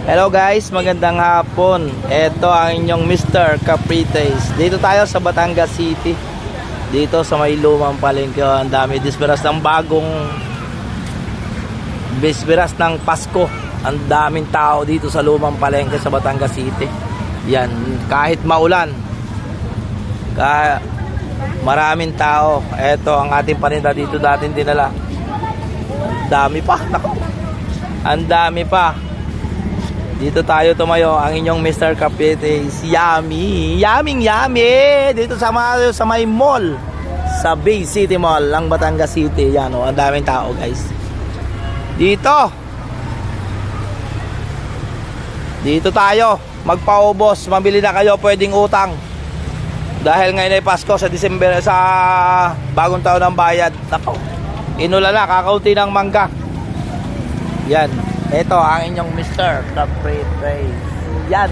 Hello guys, magandang hapon. Ito ang inyong Mr. Caprites. Dito tayo sa Batangas City. Dito sa may lumang palengke. Ang dami disperas ng bagong bisperas ng Pasko. Ang daming tao dito sa lumang palengke sa Batangas City. Yan, kahit maulan. Maraming tao. Ito ang ating paninda dito dating dinala. Ang dami pa. Naku. Ang dami pa. Dito tayo tumayo, ang inyong Mr. Caprites. Yummy! Yummy! Dito sa may mall. Sa Bay City Mall, ang Batangas City. Yan o, ang daming tao guys. Dito tayo. Magpaubos. Mabili na kayo, pwedeng utang. Dahil ngayon ay Pasko sa December, sa bagong taon ng bayad. Naku, inulala, kakaunti ng mangga. Yan. Ito ang inyong Mr. Caprites. Yan.